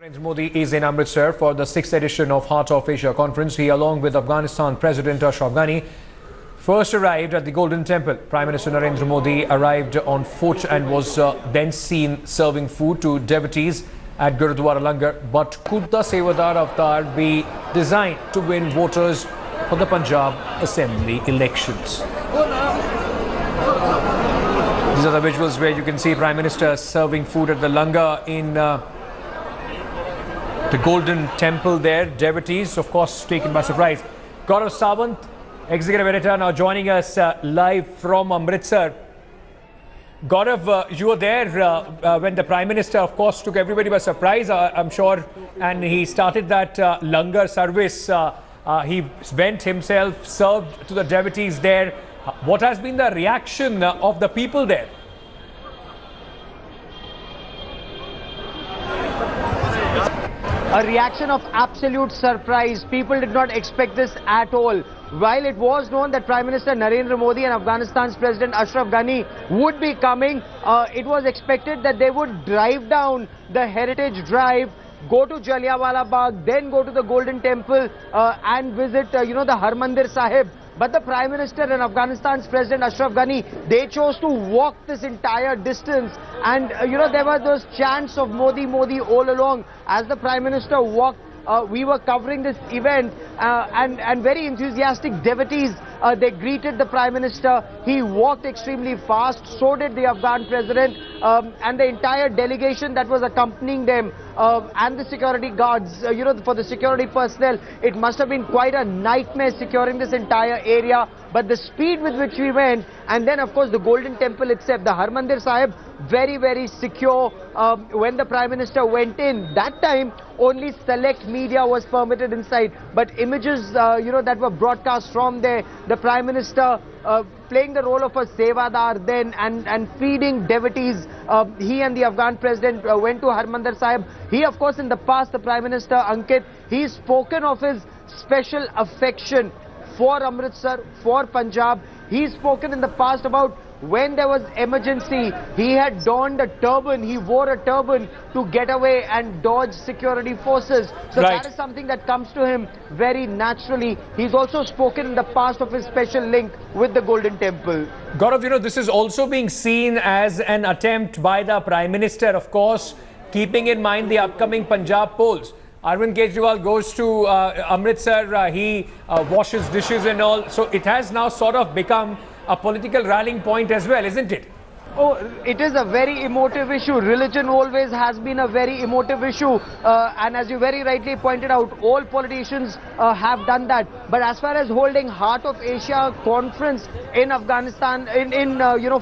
Narendra Modi is in Amritsar for the 6th edition of Heart of Asia conference. He, along with Afghanistan President Ashraf Ghani, first arrived at the Golden Temple. Prime Minister Narendra Modi arrived on foot and was then seen serving food to devotees at Gurudwara Langar. But could the Sevadar Avatar be designed to win voters for the Punjab Assembly elections? These are the visuals where you can see Prime Minister serving food at the Langar in the Golden Temple there. Devotees, of course, taken by surprise. Gaurav Sawant, Executive Editor, now joining us live from Amritsar. Gaurav, you were there when the Prime Minister, of course, took everybody by surprise, I'm sure, and he started that Langar service. He went himself, served to the devotees there. What has been the reaction of the people there? A reaction of absolute surprise. People did not expect this at all. While it was known that Prime Minister Narendra Modi and Afghanistan's President Ashraf Ghani would be coming, it was expected that they would drive down the Heritage Drive, go to Jallianwala Bagh, then go to the Golden Temple and visit, the Harmandir Sahib. But the Prime Minister and Afghanistan's President Ashraf Ghani, they chose to walk this entire distance. And, there were those chants of Modi, Modi all along. As the Prime Minister walked, we were covering this event and very enthusiastic devotees, they greeted the Prime Minister. He walked extremely fast, so did the Afghan President and the entire delegation that was accompanying them and the security guards, for the security personnel. It must have been quite a nightmare securing this entire area. But the speed with which we went, and then of course the Golden Temple itself, the Harmandir Sahib, very, very secure. When the Prime Minister went in, that time only select media was permitted inside. But images, that were broadcast from there, the Prime Minister playing the role of a Sevadar then and feeding devotees. He and the Afghan President went to Harmandir Sahib. He, of course, in the past, the Prime Minister, Ankit, he's spoken of his special affection for Amritsar, for Punjab. He's spoken in the past about when there was emergency, he had donned a turban, he wore a turban to get away and dodge security forces. So right. That is something that comes to him very naturally. He's also spoken in the past of his special link with the Golden Temple. Gaurav, this is also being seen as an attempt by the Prime Minister, of course, keeping in mind the upcoming Punjab polls. Arvind Kejriwal goes to Amritsar, he washes dishes and all. So it has now sort of become a political rallying point as well, isn't it? Oh, it is a very emotive issue. Religion always has been a very emotive issue. And as you very rightly pointed out, all politicians have done that. But as far as holding Heart of Asia conference in Afghanistan,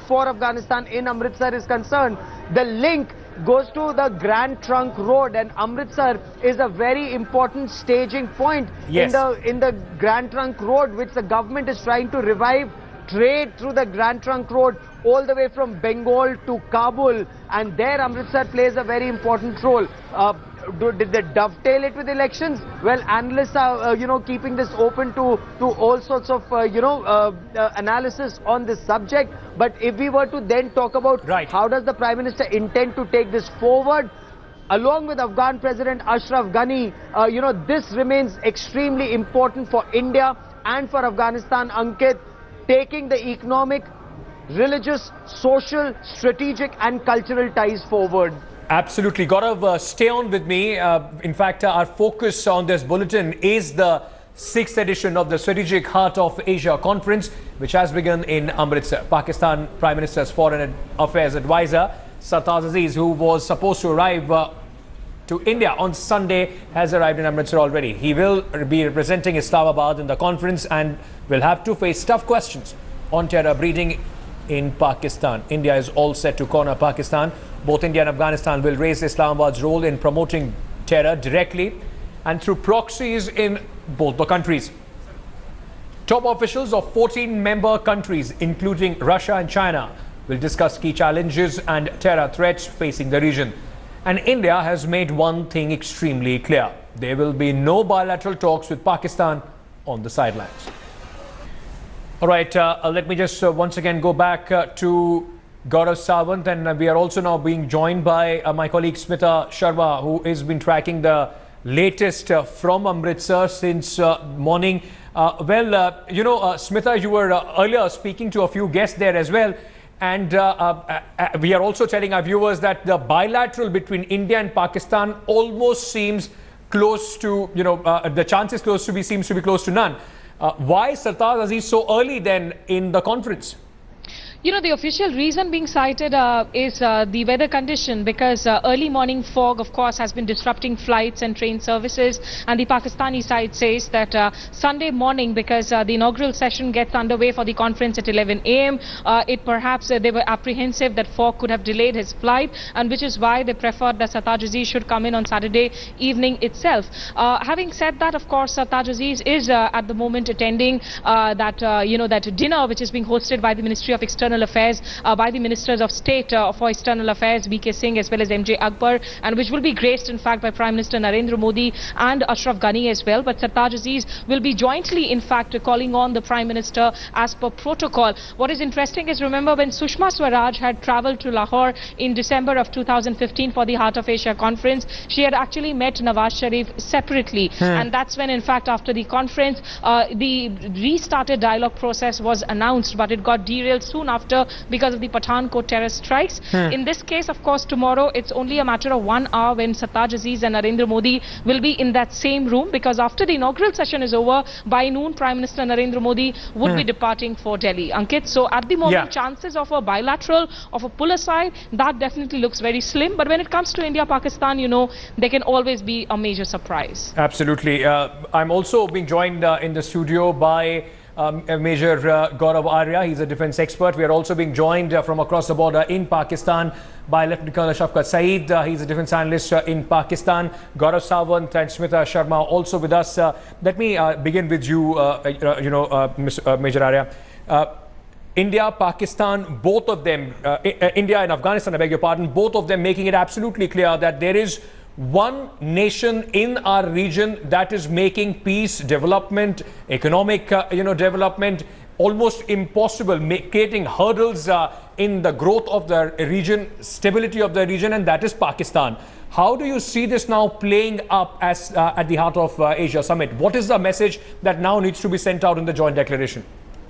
for Afghanistan in Amritsar is concerned, the link goes to the Grand Trunk Road, and Amritsar is a very important staging point. Yes. in the Grand Trunk Road, which the government is trying to revive trade through the Grand Trunk Road all the way from Bengal to Kabul, and there Amritsar plays a very important role. Did they dovetail it with elections? Well, analysts are, keeping this open to all sorts of, analysis on this subject. But if we were to then talk about how does the Prime Minister intend to take this forward, along with Afghan President Ashraf Ghani, this remains extremely important for India and for Afghanistan, Ankit, taking the economic, religious, social, strategic and cultural ties forward. Absolutely. Gaurav, stay on with me. In fact, our focus on this bulletin is the 6th edition of the Strategic Heart of Asia conference, which has begun in Amritsar. Pakistan Prime Minister's Foreign Affairs Advisor, Sartaj Aziz, who was supposed to arrive to India on Sunday, has arrived in Amritsar already. He will be representing Islamabad in the conference and will have to face tough questions on terror breeding in Pakistan. India is all set to corner Pakistan. Both India and Afghanistan will raise Islamabad's role in promoting terror directly and through proxies in both the countries. Top officials of 14 member countries, including Russia and China, will discuss key challenges and terror threats facing the region. And India has made one thing extremely clear: there will be no bilateral talks with Pakistan on the sidelines. All right, let me just once again go back to Gaurav Sawant, and we are also now being joined by my colleague Smita Sharma, who has been tracking the latest from Amritsar since morning. Smita, you were earlier speaking to a few guests there as well. And we are also telling our viewers that the bilateral between India and Pakistan almost seems close to, the chances seems to be close to none. Why Sartaj Aziz so early then in the conference? The official reason being cited is the weather condition, because early morning fog, of course, has been disrupting flights and train services. And the Pakistani side says that Sunday morning, because the inaugural session gets underway for the conference at 11 a.m., they were apprehensive that fog could have delayed his flight, and which is why they preferred that Sartaj Aziz should come in on Saturday evening itself. Having said that, of course, Sartaj Aziz is at the moment attending that dinner which is being hosted by the Ministry of External Affairs, by the Ministers of State for External Affairs, VK Singh as well as MJ Akbar, and which will be graced in fact by Prime Minister Narendra Modi and Ashraf Ghani as well. But Sartaj Aziz will be jointly in fact calling on the Prime Minister as per protocol. What is interesting is, remember when Sushma Swaraj had travelled to Lahore in December of 2015 for the Heart of Asia conference, she had actually met Nawaz Sharif separately, and that's when in fact after the conference the restarted dialogue process was announced, but it got derailed soon after because of the Pathankot terrorist strikes. In this case, of course, tomorrow it's only a matter of 1 hour when Sartaj Aziz and Narendra Modi will be in that same room, because after the inaugural session is over, by noon Prime Minister Narendra Modi would be departing for Delhi. Ankit, so at the moment chances of a bilateral, of a pull aside, that definitely looks very slim. But when it comes to India-Pakistan, there can always be a major surprise. Absolutely. I'm also being joined in the studio by Major Gaurav Arya. He's a defense expert. We are also being joined from across the border in Pakistan by Lieutenant Colonel Shafqat Saeed. He's a defense analyst in Pakistan. Gaurav Sawant and Smita Sharma also with us. Let me begin with you, Major Arya. India, Pakistan, both of them, India and Afghanistan, I beg your pardon, both of them making it absolutely clear that there is one nation in our region that is making peace, development, economic, development almost impossible, creating hurdles in the growth of the region, stability of the region, and that is Pakistan. How do you see this now playing up as at the Heart of Asia Summit? What is the message that now needs to be sent out in the joint declaration?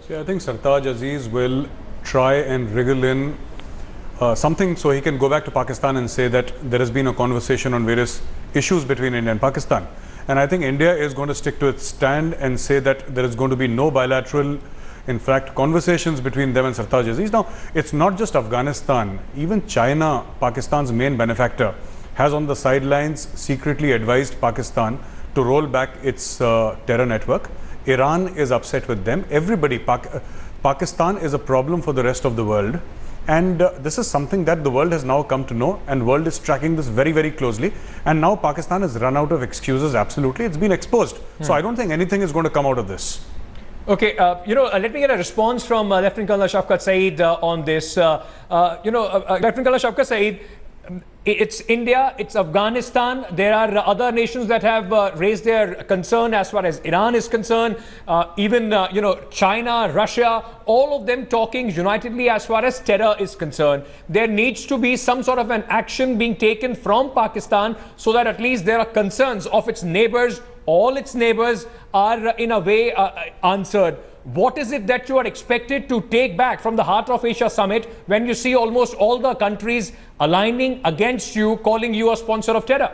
See, I think Sartaj Aziz will try and wriggle in something so he can go back to Pakistan and say that there has been a conversation on various issues between India and Pakistan. And I think India is going to stick to its stand and say that there is going to be no bilateral, in fact, conversations between them and Sartaj Aziz. Now, it's not just Afghanistan. Even China, Pakistan's main benefactor, has on the sidelines secretly advised Pakistan to roll back its terror network. Iran is upset with them. Everybody, Pakistan is a problem for the rest of the world. And this is something that the world has now come to know, and the world is tracking this very, very closely. And now Pakistan has run out of excuses, absolutely. It's been exposed. So I don't think anything is going to come out of this. Okay, let me get a response from Lieutenant Colonel Shafqat Saeed on this. Lieutenant Colonel Shafqat Saeed, it's India, it's Afghanistan. There are other nations that have raised their concern as far as Iran is concerned. Even, China, Russia, all of them talking unitedly as far as terror is concerned. There needs to be some sort of an action being taken from Pakistan so that at least there are concerns of its neighbors. All its neighbors are in a way answered. What is it that you are expected to take back from the Heart of Asia Summit when you see almost all the countries aligning against you, calling you a sponsor of terror?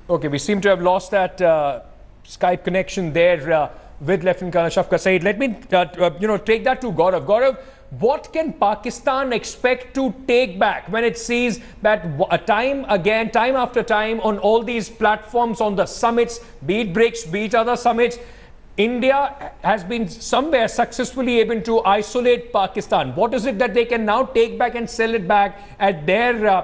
Okay, we seem to have lost that Skype connection there with Lieutenant Colonel Shafqat Saeed. Let me, take that to Gaurav. Gaurav, what can Pakistan expect to take back when it sees that time after time on all these platforms, on the summits, be it BRICS, be it other summits, India has been somewhere successfully able to isolate Pakistan. What is it that they can now take back and sell it back at their,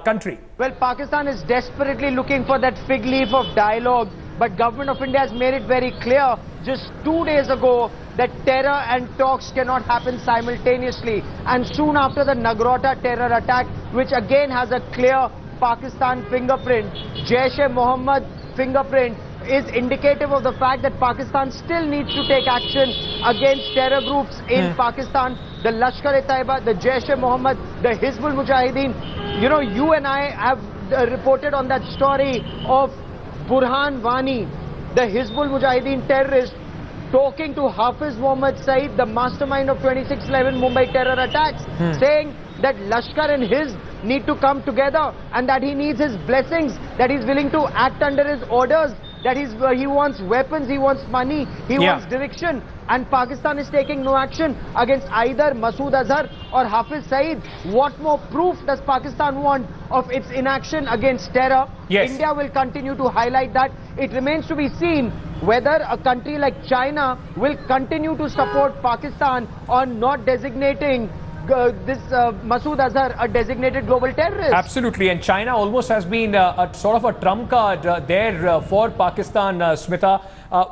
country? Well, Pakistan is desperately looking for that fig leaf of dialogue, but Government of India has made it very clear just 2 days ago that terror and talks cannot happen simultaneously. And soon after the Nagrota terror attack, which again has a clear Pakistan fingerprint, Jaish-e-Mohammed fingerprint, is indicative of the fact that Pakistan still needs to take action against terror groups in Pakistan. the Lashkar-e-Taiba, the Jaish-e-Mohammed, the Hizbul Mujahideen. You know, you and I have reported on that story of Burhan Wani, the Hizbul Mujahideen terrorist, talking to Hafiz Mohammed Saeed, the mastermind of 26/11 Mumbai terror attacks, saying that Lashkar and his need to come together and that he needs his blessings, that he's willing to act under his orders, that he wants weapons, he wants money, he wants direction. And Pakistan is taking no action against either Masood Azhar or Hafiz Saeed. What more proof does Pakistan want of its inaction against terror? Yes. India will continue to highlight that. It remains to be seen whether a country like China will continue to support Pakistan on not designating this Masood Azhar a designated global terrorist. Absolutely, and China almost has been a sort of a trump card there for Pakistan, Smita.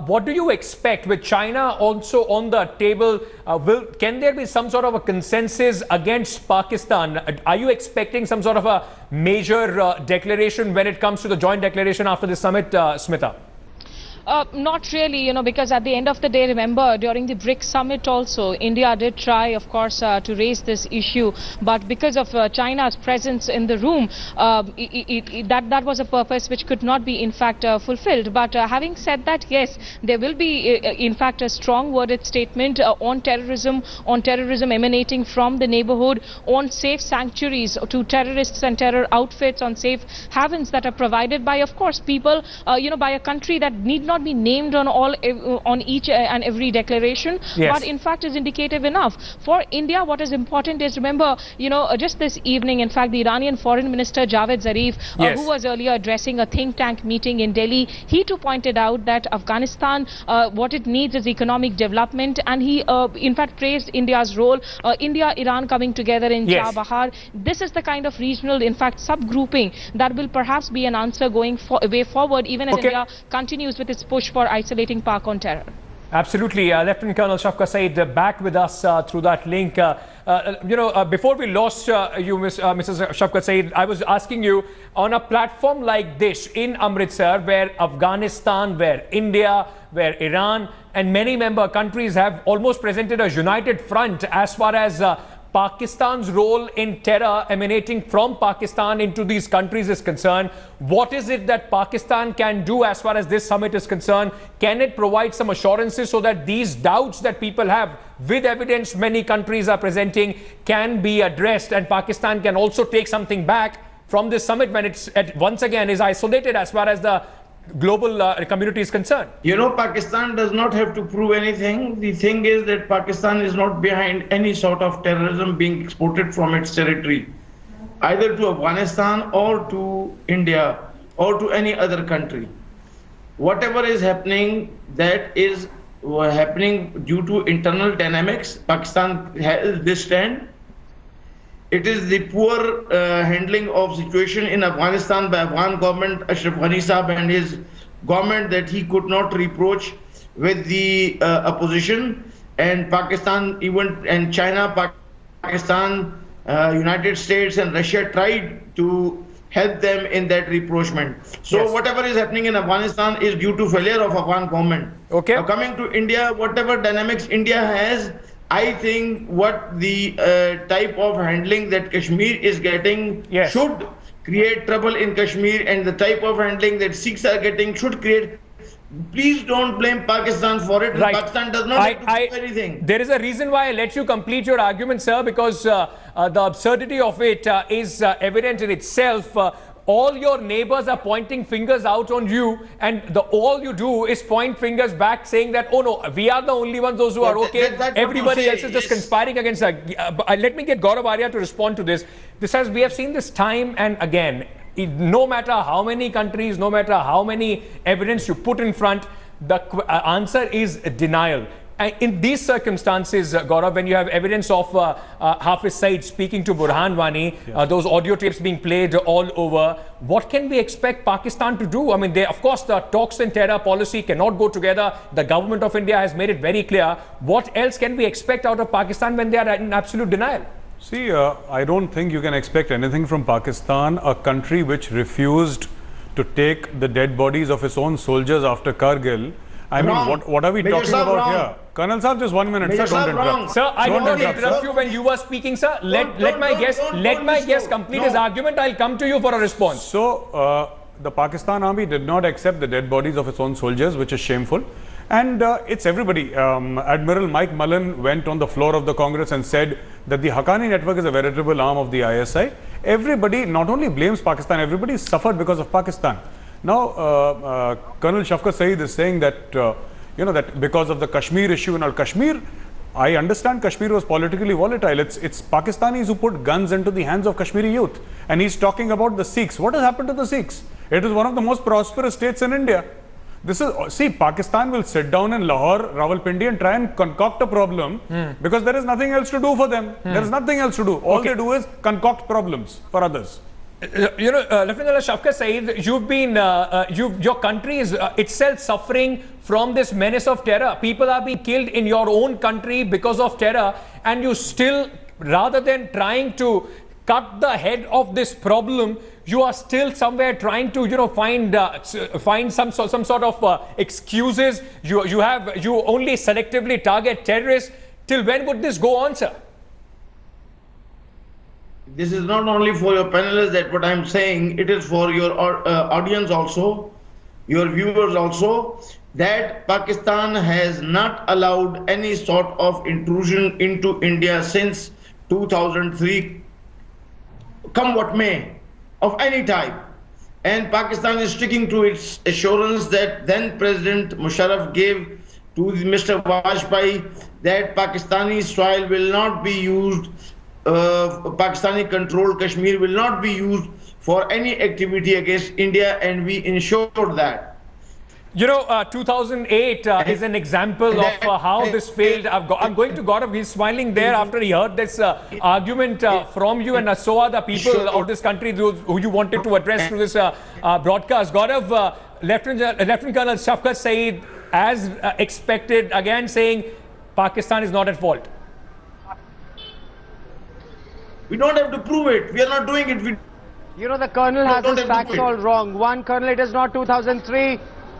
What do you expect with China also on the table? Can there be some sort of a consensus against Pakistan? Are you expecting some sort of a major declaration when it comes to the joint declaration after the summit, Smita? Not really, you know, because at the end of the day, remember, during the BRICS summit also, India did try, of course, to raise this issue. But because of China's presence in the room, that was a purpose which could not be, in fact, fulfilled. But having said that, yes, there will be, in fact, a strong worded statement on terrorism emanating from the neighborhood, on safe sanctuaries to terrorists and terror outfits, on safe havens that are provided by, of course, people, by a country that need not be named on each and every declaration, but in fact is indicative enough. For India, what is important is, remember, just this evening, in fact, the Iranian Foreign Minister Javed Zarif, who was earlier addressing a think tank meeting in Delhi, he too pointed out that Afghanistan, what it needs is economic development, and he in fact praised India's role, India-Iran coming together in Chabahar. This is the kind of regional, in fact, subgrouping that will perhaps be an answer going way forward, even as India continues with its push for isolating Pak on terror. Absolutely. Lieutenant Colonel Shafqat Saeed back with us through that link. Before we lost you, Mrs. Shafqat Saeed, I was asking you, on a platform like this in Amritsar, where Afghanistan, where India, where Iran and many member countries have almost presented a united front as far as Pakistan's role in terror emanating from Pakistan into these countries is concerned. What is it that Pakistan can do as far as this summit is concerned? Can it provide some assurances so that these doubts that people have, with evidence many countries are presenting, can be addressed, and Pakistan can also take something back from this summit when it's once again is isolated as far as the global community is concerned? Pakistan does not have to prove anything. The thing is that Pakistan is not behind any sort of terrorism being exported from its territory, either to Afghanistan or to India or to any other country. Whatever is happening, that is happening due to internal dynamics. Pakistan has this stand. It is the poor handling of situation in Afghanistan by Afghan government, Ashraf Ghani Sahab and his government, that he could not reproach with the opposition. And Pakistan, even and China, Pakistan, United States and Russia tried to help them in that reproachment. So whatever is happening in Afghanistan is due to failure of Afghan government. Okay. Now coming to India, whatever dynamics India has, I think what the type of handling that Kashmir is getting should create trouble in Kashmir, and the type of handling that Sikhs are getting should create. Please don't blame Pakistan for it. Right. Pakistan does not have to do anything. There is a reason why I let you complete your argument, sir, because the absurdity of it is evident in itself. All your neighbors are pointing fingers out on you, and all you do is point fingers back, saying that, oh no, we are the only ones, those who are okay. Everybody else is just conspiring against us. Let me get Gaurav Arya to respond to this. We have seen this time and again. No matter how many countries, no matter how many evidence you put in front, the answer is denial. In these circumstances, Gaurav, when you have evidence of Hafiz Saeed speaking to Burhan Wani, those audio tapes being played all over, what can we expect Pakistan to do? I mean, of course, the talks and terror policy cannot go together. The government of India has made it very clear. What else can we expect out of Pakistan when they are in absolute denial? See, I don't think you can expect anything from Pakistan, a country which refused to take the dead bodies of its own soldiers after Kargil. I mean, what are we talking about here? Colonel Saab, just 1 minute, Major sir. Don't Saab, interrupt. wrong. Sir, I Don't did not interrupt, interrupt sir. you when you were speaking, sir. Let my guest complete his argument. I'll come to you for a response. So, the Pakistan army did not accept the dead bodies of its own soldiers, which is shameful. And it's everybody. Admiral Mike Mullen went on the floor of the Congress and said that the Haqqani network is a veritable arm of the ISI. Everybody not only blames Pakistan, everybody suffered because of Pakistan. Now, Colonel Shafqat Saeed is saying that, that because of the Kashmir issue and all, Kashmir, I understand Kashmir was politically volatile. It's Pakistanis who put guns into the hands of Kashmiri youth. And he's talking about the Sikhs. What has happened to the Sikhs? It is one of the most prosperous states in India. Pakistan will sit down in Lahore, Rawalpindi and try and concoct a problem because there is nothing else to do for them. There is nothing else to do. All they do is concoct problems for others. Lieutenant General Shafqat Saeed, your country is itself suffering from this menace of terror. People are being killed in your own country because of terror, and you still, rather than trying to cut the head of this problem, you are still somewhere trying to, find some sort of excuses. You only selectively target terrorists. Till when would this go on, sir? This is not only for your panelists that what I'm saying, it is for your audience also, your viewers also, that Pakistan has not allowed any sort of intrusion into India since 2003, come what may, of any type. And Pakistan is sticking to its assurance that then President Musharraf gave to Mr. Vajpayee that Pakistani soil will not be used, Pakistani controlled Kashmir will not be used for any activity against India, and we ensured that. 2008 is an example of how this failed. I'm going to Gaurav. He's smiling there after he heard this argument from you, and so are the people of this country who you wanted to address through this broadcast. Gaurav, Lieutenant Colonel Shafqat Saeed, as expected, again saying Pakistan is not at fault. We don't have to prove it. We are not doing it. The Colonel has his facts all wrong. One, Colonel, it is not 2003.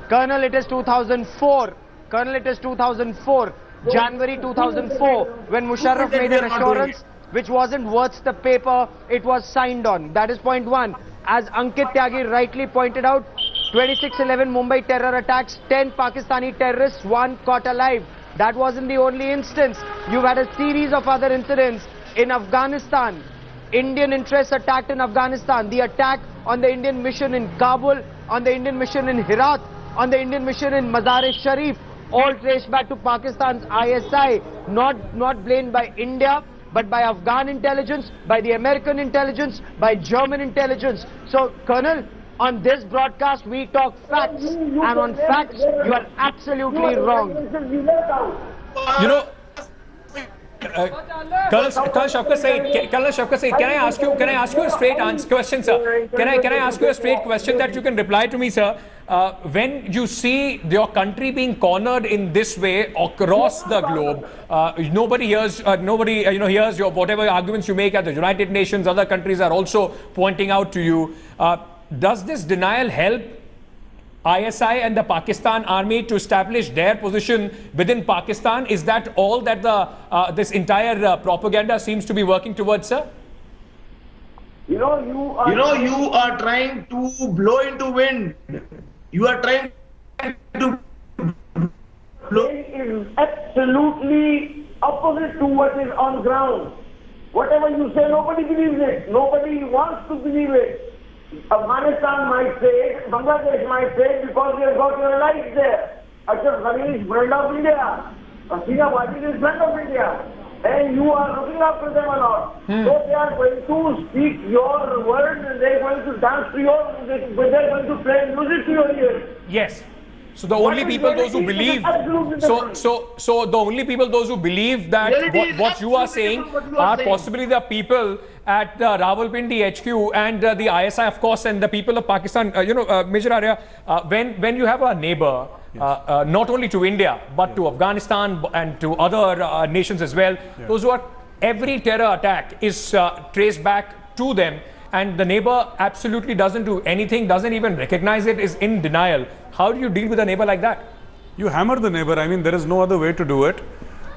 Colonel, it is 2004. Colonel, it is 2004. January 2004, when Musharraf made an assurance which wasn't worth the paper it was signed on. That is point one. As Ankit Tyagi rightly pointed out, 26/11 Mumbai terror attacks, 10 Pakistani terrorists, 1 caught alive. That wasn't the only instance. You've had a series of other incidents in Afghanistan. Indian interests attacked in Afghanistan. The attack on the Indian mission in Kabul, on the Indian mission in Herat, on the Indian mission in Mazar-e-Sharif, all traced back to Pakistan's ISI, not blamed by India, but by Afghan intelligence, by the American intelligence, by German intelligence. So, Colonel, on this broadcast, we talk facts, and on facts, you are absolutely wrong. Colonel Shafqat Saeed, can I ask you a straight question, sir? Can I ask you a straight question that you can reply to me, sir? When you see your country being cornered in this way across the globe, nobody hears your whatever arguments you make at the United Nations. Other countries are also pointing out to you. Does this denial help ISI and the Pakistan army to establish their position within Pakistan? Is that all that this entire propaganda seems to be working towards, sir? You are trying to blow into wind. You are trying to blow. It is absolutely opposite to what is on ground. Whatever you say, nobody believes it. Nobody wants to believe it. Afghanistan might say it, Bangladesh might say it because they have got your lives there. Ashraf Ghani is friend of India. Asina Wajid is friend of India. And you are looking after them a lot. So they are going to speak your words, and they are going to dance to your music, but they are going to play music to your ears. Yes. So the only people those who believe, so the only people those who believe that what you are saying are possibly the people at the Rawalpindi HQ and the ISI, of course, and the people of Pakistan. Major Arya, when you have a neighbor, not only to India but to Afghanistan and to other nations as well, those who are every terror attack is traced back to them. And the neighbor absolutely doesn't do anything, doesn't even recognize it, is in denial. How do you deal with a neighbor like that? You hammer the neighbor. I mean, there is no other way to do it.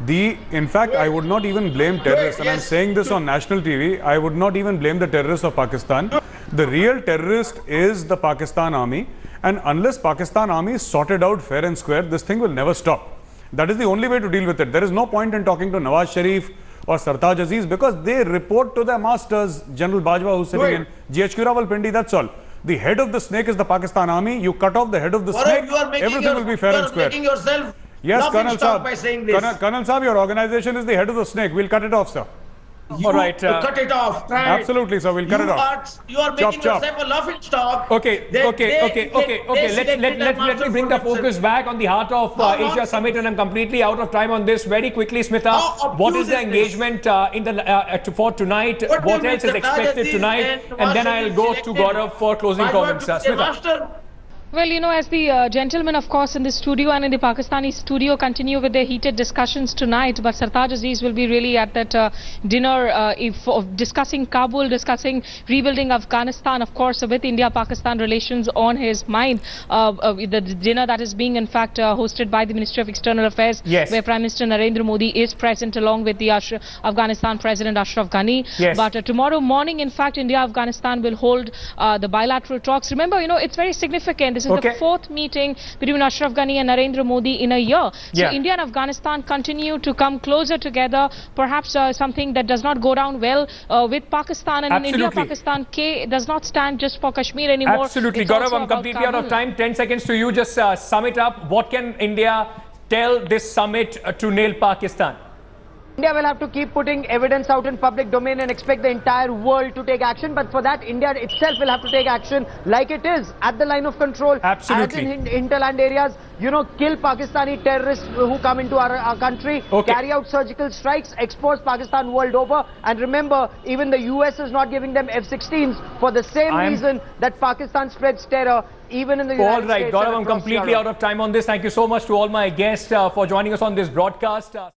In fact, I would not even blame terrorists, and I'm saying this on national TV, I would not even blame the terrorists of Pakistan. The real terrorist is the Pakistan army, and unless Pakistan army is sorted out fair and square, this thing will never stop. That is the only way to deal with it. There is no point in talking to Nawaz Sharif or Sartaj Aziz because they report to their masters, General Bajwa who's sitting in GHQ Rawalpindi, that's all. The head of the snake is the Pakistan army. You cut off the head of the snake, everything will be fair and square. Yes, Colonel Saab. Colonel Saab, your organization is the head of the snake. We'll cut it off, sir. All right. Cut it off. Right. Absolutely, sir. We'll cut it off. You are making yourself a laughing stock. Okay. Let me bring the focus back on the Heart of Asia Summit, and I'm completely out of time on this. Very quickly, Smita, what is the engagement for tonight? What else is expected tonight? And then I'll go to Gaurav for closing comments. Smita. Well, you know, as the gentlemen, of course, in the studio and in the Pakistani studio continue with their heated discussions tonight, but Sartaj Aziz will be really at that dinner discussing Kabul, discussing rebuilding Afghanistan, of course, with India-Pakistan relations on his mind. The dinner that is being, in fact, hosted by the Ministry of External Affairs, where Prime Minister Narendra Modi is present along with the Afghanistan President Ashraf Ghani. But tomorrow morning, in fact, India-Afghanistan will hold the bilateral talks. Remember, you know, it's very significant. This is the fourth meeting between Ashraf Ghani and Narendra Modi in a year. So India and Afghanistan continue to come closer together. Perhaps something that does not go down well with Pakistan, and in India, Pakistan does not stand just for Kashmir anymore. Absolutely. Gaurav, I'm completely out of time. 10 seconds to you. Just sum it up. What can India tell this summit to nail Pakistan? India will have to keep putting evidence out in public domain and expect the entire world to take action. But for that, India itself will have to take action like it is at the line of control. Absolutely. As in hinterland areas, you know, kill Pakistani terrorists who come into our country, carry out surgical strikes, expose Pakistan world over. And remember, even the US is not giving them F-16s for the same reason that Pakistan spreads terror. Even in the United States. Gaurav, I'm completely out of time on this. Thank you so much to all my guests for joining us on this broadcast.